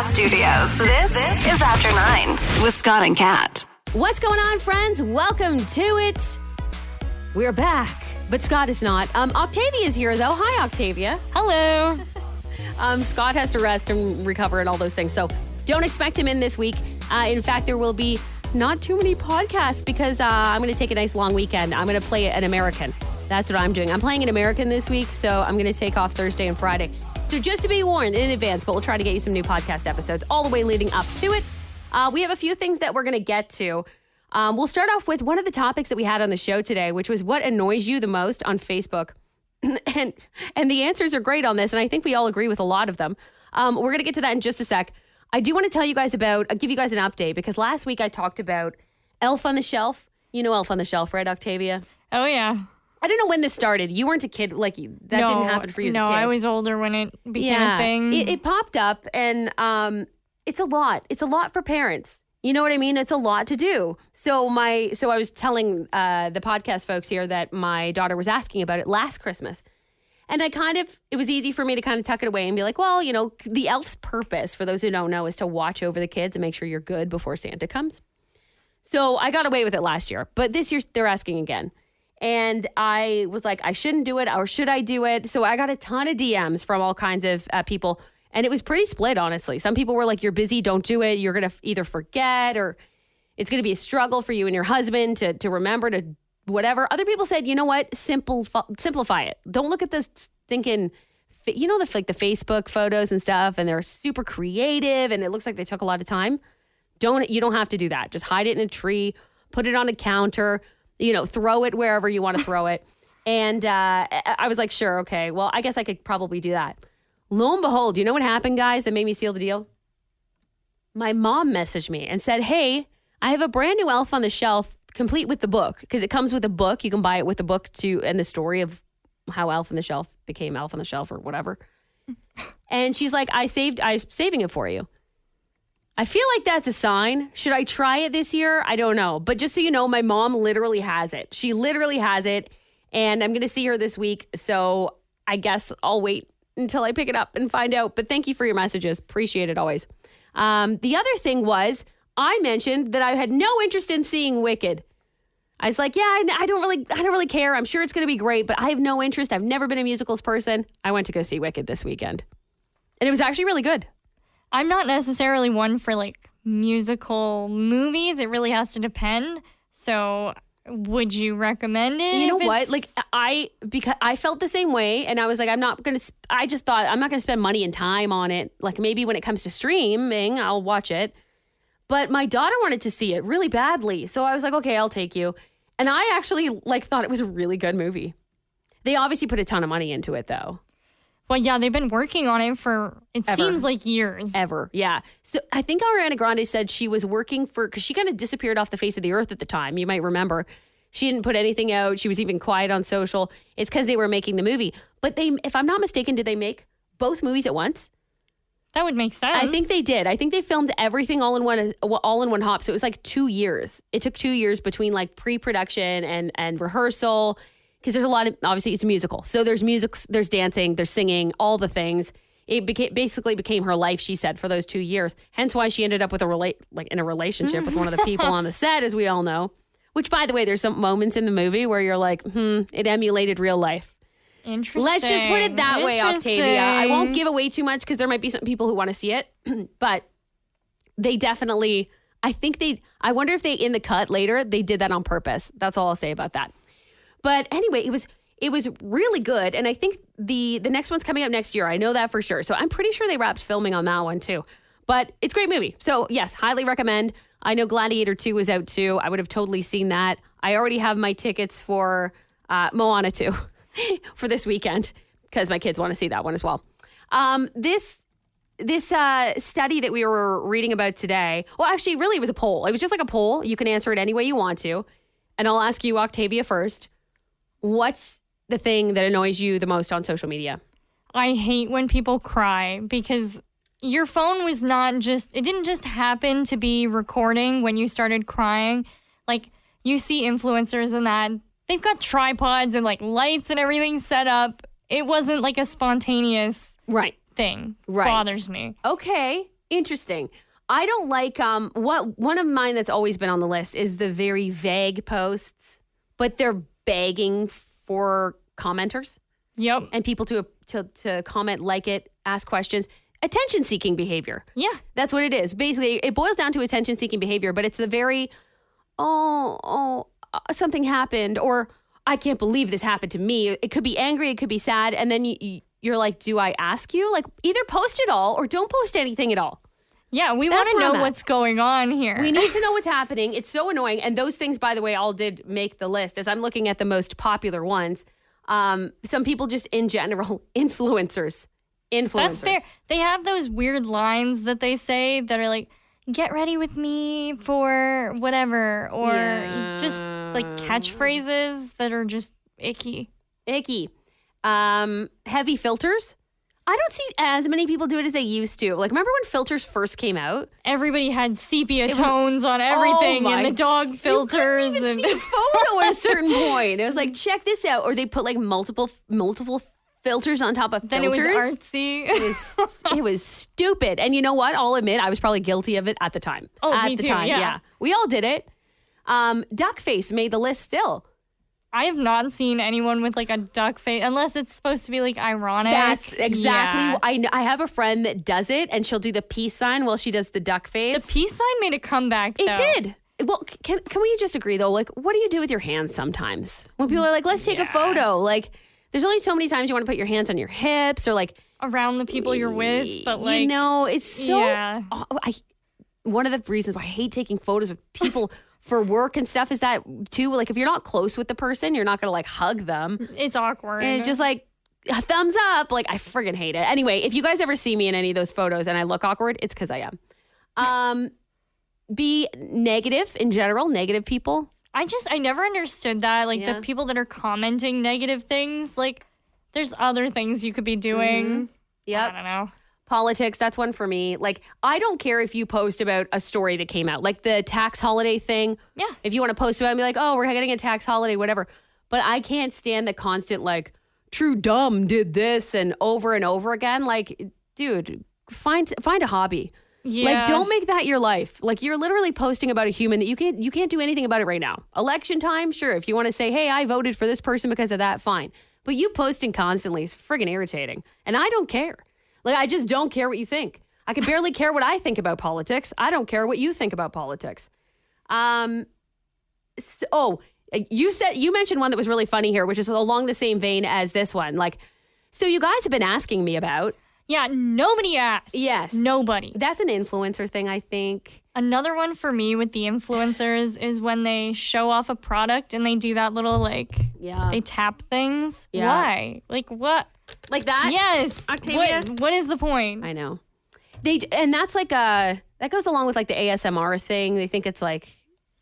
Podcast Studios. This is After 9 with Scott and Kat. What's going on, friends? Welcome to it. We're back, but Scott is not. Octavia is here, though. Hi, Octavia. Hello. Scott has to rest and recover and all those things, so don't expect him in this week. In fact, there will be not too many podcasts because I'm going to take a nice long weekend. I'm going to play an American. That's what I'm doing. I'm playing an American this week, so I'm going to take off Thursday and Friday. So just to be warned in advance, but we'll try to get you some new podcast episodes all the way leading up to it. We have a few things that we're going to get to. We'll start off with one of the topics that we had on the show today, which was what annoys you the most on Facebook. and the answers are great on this, and I think we all agree with a lot of them. We're going to get to that in just a sec. I do want to tell you guys give you guys an update, because last week I talked about Elf on the Shelf. You know Elf on the Shelf, right, Octavia? Oh, yeah. I don't know when this started. You weren't a kid. That didn't happen for you as a kid. No, I was older when it became a thing. It popped up, and it's a lot. It's a lot for parents. You know what I mean? It's a lot to do. So I was telling the podcast folks here that my daughter was asking about it last Christmas. And it was easy for me to kind of tuck it away and be like, well, you know, the elf's purpose, for those who don't know, is to watch over the kids and make sure you're good before Santa comes. So I got away with it last year, but this year they're asking again. And I was like, I shouldn't do it, or should I do it? So I got a ton of DMs from all kinds of people. And it was pretty split, honestly. Some people were like, you're busy, don't do it. You're going to either forget, or it's going to be a struggle for you and your husband to remember to whatever. Other people said, you know what? Simplify it. Don't look at this stinking, the Facebook photos and stuff, and they're super creative, and it looks like they took a lot of time. You don't have to do that. Just hide it in a tree, put it on a counter, throw it wherever you want to throw it. And I was like, sure, okay. Well, I guess I could probably do that. Lo and behold, you know what happened, guys, that made me seal the deal? My mom messaged me and said, hey, I have a brand new Elf on the Shelf complete with the book, because it comes with a book. You can buy it with the book too, and the story of how Elf on the Shelf became Elf on the Shelf or whatever. And she's like, I'm saving it for you. I feel like that's a sign. Should I try it this year? I don't know. But just so you know, my mom literally has it. She literally has it. And I'm going to see her this week. So I guess I'll wait until I pick it up and find out. But thank you for your messages. Appreciate it always. The other thing was, I mentioned that I had no interest in seeing Wicked. I was like, yeah, I don't really care. I'm sure it's going to be great, but I have no interest. I've never been a musicals person. I went to go see Wicked this weekend. And it was actually really good. I'm not necessarily one for musical movies. It really has to depend. So would you recommend it? You know what? Because I felt the same way, and I was like, I just thought I'm not going to spend money and time on it. Maybe when it comes to streaming, I'll watch it. But my daughter wanted to see it really badly. So I was like, okay, I'll take you. And I actually thought it was a really good movie. They obviously put a ton of money into it, though. Well, yeah, they've been working on it for, seems like years. Ever, yeah. So I think Ariana Grande said she was working because she kind of disappeared off the face of the earth at the time. You might remember. She didn't put anything out. She was even quiet on social. It's because they were making the movie. But if I'm not mistaken, did they make both movies at once? That would make sense. I think they did. I think they filmed everything all in one hop. So it was 2 years. It took 2 years between pre-production and rehearsal. Because there's a lot of, obviously it's a musical. So there's music, there's dancing, there's singing, all the things. It basically became her life, she said, for those 2 years. Hence why she ended up with in a relationship with one of the people on the set, as we all know. Which, by the way, there's some moments in the movie where you're like, it emulated real life. Interesting. Let's just put it that way, Octavia. I won't give away too much because there might be some people who want to see it. But they definitely, I wonder if in the cut later, they did that on purpose. That's all I'll say about that. But anyway, it was really good. And I think the next one's coming up next year. I know that for sure. So I'm pretty sure they wrapped filming on that one too. But it's a great movie. So yes, highly recommend. I know Gladiator 2 was out too. I would have totally seen that. I already have my tickets for Moana 2 for this weekend because my kids want to see that one as well. This study that we were reading about today, well, actually, really, it was a poll. It was just like a poll. You can answer it any way you want to. And I'll ask you, Octavia, first. What's the thing that annoys you the most on social media? I hate when people cry because your phone was it didn't just happen to be recording when you started crying. You see influencers and that, they've got tripods and lights and everything set up. It wasn't a spontaneous thing. Right. Bothers me. Okay. Interesting. I don't like one of mine that's always been on the list is the very vague posts, but they're begging for commenters Yep. and people to comment, like it, ask questions. Attention-seeking behavior. Yeah. That's what it is. Basically, it boils down to attention-seeking behavior, but it's the very, something happened, or I can't believe this happened to me. It could be angry, it could be sad, and then you're like, do I ask you? Like, either post it all or don't post anything at all. Yeah, we That's want to where I'm know at. what's going on here. We need to know what's happening. It's so annoying. And those things, by the way, all did make the list. As I'm looking at the most popular ones, some people just in general, influencers. That's fair. They have those weird lines that they say that are like, get ready with me for whatever, or just like catchphrases that are just icky. Icky. Heavy filters. I don't see as many people do it as they used to. Like, remember when filters first came out? Everybody had sepia tones on everything, and the dog filters. You couldn't even and see a photo at a certain point. It was like, check this out. Or they put like multiple filters on top of then filters. it was artsy. It was stupid. And you know what? I'll admit, I was probably guilty of it at the time. Oh, at me the too, time, yeah. We all did it. Duck face made the list still. I have not seen anyone with like a duck face, unless it's supposed to be like ironic. That's exactly. Yeah. I have a friend that does it, and she'll do the peace sign while she does the duck face. The peace sign made a comeback, though. It did. Well, can we just agree though? Like, what do you do with your hands sometimes when people are like, "Let's take a photo"? Like, there's only so many times you want to put your hands on your hips or like Around the people you're with, but like, you know, it's so. Yeah. One of the reasons why I hate taking photos with people for work and stuff is that too. Like, if you're not close with the person, you're not gonna like hug them. it's awkward. And it's just like a thumbs up. Like, I friggin' hate it. Anyway, if you guys ever see me in any of those photos and I look awkward, it's because I am. Be negative in general, negative people. I never understood that. Like Yeah. the people that are commenting negative things, like there's other things you could be doing. Yep. I don't know. Politics, that's one for me. Like, I don't care if you post about a story that came out, like the tax holiday thing. Yeah. If you want to post about it and be like, oh, we're getting a tax holiday, whatever. But I can't stand the constant, like, True Dumb did this and over again. Like, dude, find a hobby. Yeah. Like, don't make that your life. Like, you're literally posting about a human that you can't do anything about it right now. Election time, sure. If you want to say, hey, I voted for this person because of that, fine. But you posting constantly is friggin' irritating. And I don't care. Like, I just don't care what you think. I can barely care what I think about politics. I don't care what you think about politics. You mentioned one that was really funny here, which is along the same vein as this one. Like, so you guys have been asking me about. Yeah, nobody asked. Yes. Nobody. That's an influencer thing, I think. Another one for me with the influencers is when they show off a product and they do that little like they tap things. Yeah. Why? Like what? Like that? Yes. Octavia? What is the point? I know. And that's like that goes along with like the ASMR thing. They think it's like,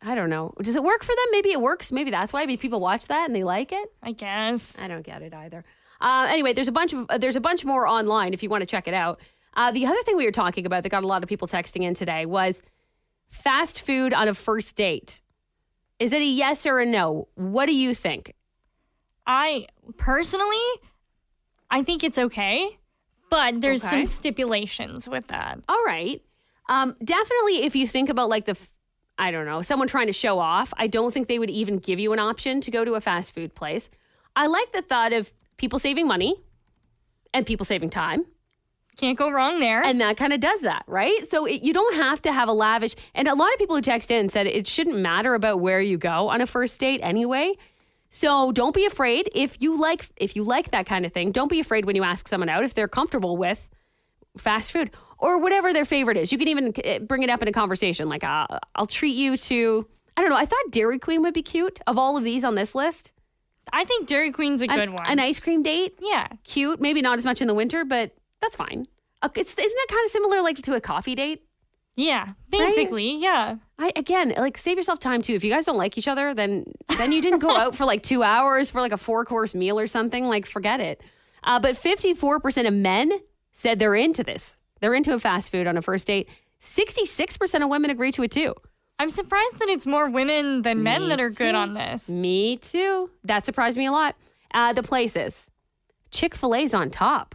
I don't know. Does it work for them? Maybe it works. Maybe that's why people watch that and they like it. I guess. I don't get it either. Anyway, there's a bunch more online if you want to check it out. The other thing we were talking about that got a lot of people texting in today was fast food on a first date. Is it a yes or a no? What do you think? I think it's okay, but there's some stipulations with that. All right. Definitely if you think about like I don't know, someone trying to show off, I don't think they would even give you an option to go to a fast food place. I like the thought of people saving money and people saving time. Can't go wrong there. And that kind of does that, right? So you don't have to have a lavish, and a lot of people who text in said it shouldn't matter about where you go on a first date anyway. So don't be afraid if you like that kind of thing. Don't be afraid when you ask someone out if they're comfortable with fast food or whatever their favorite is. You can even bring it up in a conversation. Like, I'll treat you to, I don't know. I thought Dairy Queen would be cute of all of these on this list. I think Dairy Queen's a good one. An ice cream date. Yeah. Cute. Maybe not as much in the winter, but that's fine. Isn't that kind of similar like to a coffee date? Yeah, basically, yeah. Again, like save yourself time too. If you guys don't like each other, then you didn't go out for like 2 hours for like a 4-course meal or something. Like, forget it. But 54% of men said they're into this. They're into a fast food on a first date. 66% of women agree to it too. I'm surprised that it's more women than men that are good on this. Me too. That surprised me a lot. The places. Chick-fil-A's on top.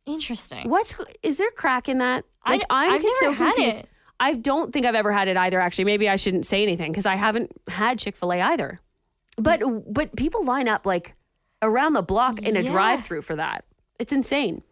Interesting. Is there crack in that? Like, I've never had confused. it. I don't think I've ever had it either, actually. Maybe I shouldn't say anything because I haven't had Chick-fil-A either. But people line up like around the block in a drive-thru for that. It's insane.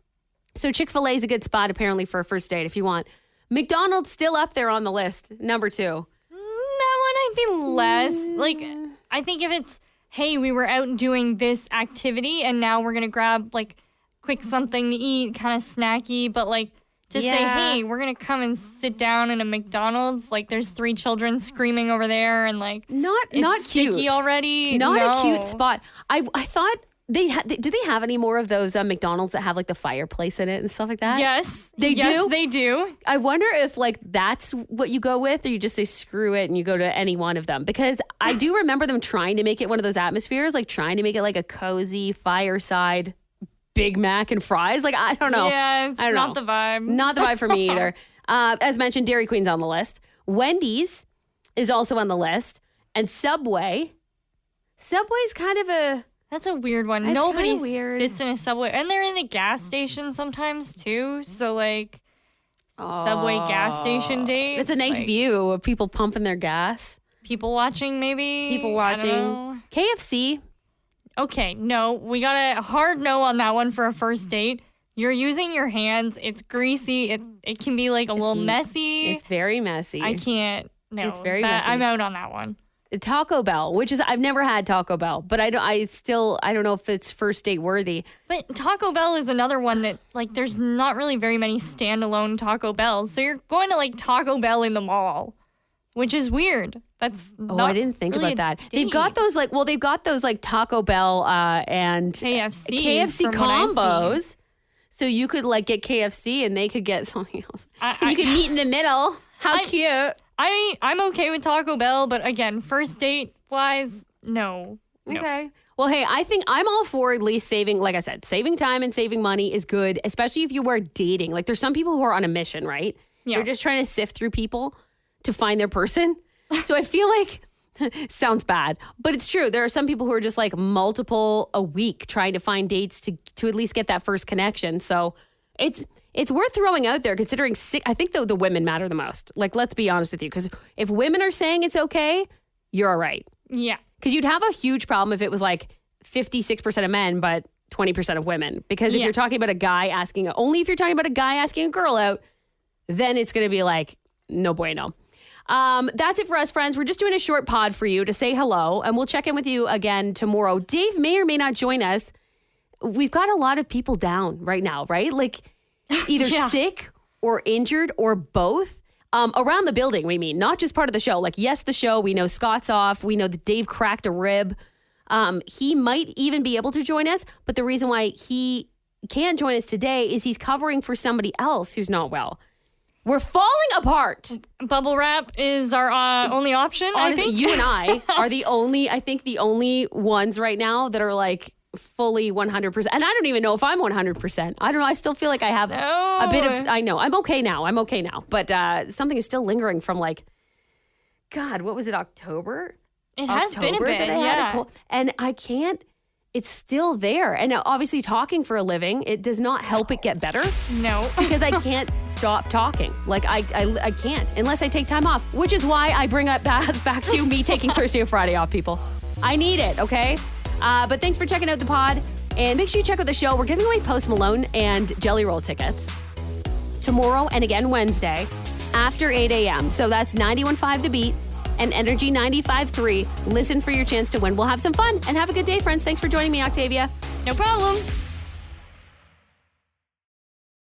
So Chick-fil-A is a good spot apparently for a first date if you want. McDonald's still up there on the list, number 2. That one I'd be less. Like, I think if it's, hey, we were out doing this activity and now we're going to grab like quick something to eat, kind of snacky, but like to say, hey, we're going to come and sit down in a McDonald's, like there's 3 children screaming over there and like not it's cute sticky already. Not No. a cute spot. I thought do they have any more of those McDonald's that have like the fireplace in it and stuff like that? Yes. They do? They do. I wonder if like that's what you go with or you just say screw it and you go to any one of them, because I do remember them trying to make it one of those atmospheres, like trying to make it like a cozy fireside Big Mac and fries. Like, I don't know. Yeah, it's I don't not know. the vibe. Not the vibe for me either. As mentioned, Dairy Queen's on the list. Wendy's is also on the list. And Subway's kind of a... That's a weird one. It's Nobody kinda weird. sits in a Subway. And they're in the gas station sometimes, too. So, like, Subway gas station date. It's a nice like, view of people pumping their gas. People watching, maybe. People I don't watching. know. KFC. Okay, no. We got a hard no on that one for a first date. You're using your hands. It's greasy. It can be, like, a little messy. It's very messy. I can't. No. It's very messy. I'm out on that one. Taco Bell, which is, I've never had Taco Bell, but I don't know if it's first date worthy. But Taco Bell is another one that, like, there's not really very many standalone Taco Bells. So you're going to, like, Taco Bell in the mall, which is weird. That's I didn't think really about that. a They've got date. those like Taco Bell and KFC KFC combos. So you could like get KFC and they could get something else. You could meet in the middle. How cute. I'm okay with Taco Bell, but again, first date wise, no. Okay. Well, hey, I think I'm all for at least saving, like I said, saving time and saving money is good, especially if you are dating. Like there's some people who are on a mission, right? Yeah. They're just trying to sift through people to find their person. So I feel like, sounds bad, but it's true. There are some people who are just like multiple a week trying to find dates to at least get that first connection. So it's worth throwing out there considering I think the women matter the most. Like, let's be honest with you, because if women are saying it's okay, you're all right. Yeah. Because you'd have a huge problem if it was like 56% of men, but 20% of women. Because if you're talking about a guy asking, only if you're talking about a guy asking a girl out, then it's going to be like, no bueno. That's it for us, friends. We're just doing a short pod for you to say hello, and we'll check in with you again tomorrow. Dave may or may not join us. We've got a lot of people down right now, right? Like either sick or injured or both. Around the building, we mean, not just part of the show. Like, yes, the show, we know Scott's off. We know that Dave cracked a rib. He might even be able to join us, but the reason why he can't join us today is he's covering for somebody else who's not well. We're falling apart. Bubble wrap is our only option, Honestly, I think. you and I are the only ones right now that are like fully 100%. And I don't even know if I'm 100%. I don't know. I still feel like I have a bit of, I know. I'm okay now. But something is still lingering from like, God, what was it, October? It has been a bit, that I had a cold. And I can't, it's still there. And now, obviously talking for a living, it does not help it get better. No. Because I can't stop talking. Like I can't unless I take time off, which is why I bring up back to me taking Thursday or Friday off, people. I need it, okay? But thanks for checking out the pod. And make sure you check out the show. We're giving away Post Malone and Jelly Roll tickets tomorrow and again Wednesday after 8 a.m. So that's 91.5 The Beat and Energy 95.3. Listen for your chance to win. We'll have some fun and have a good day, friends. Thanks for joining me, Octavia. No problem.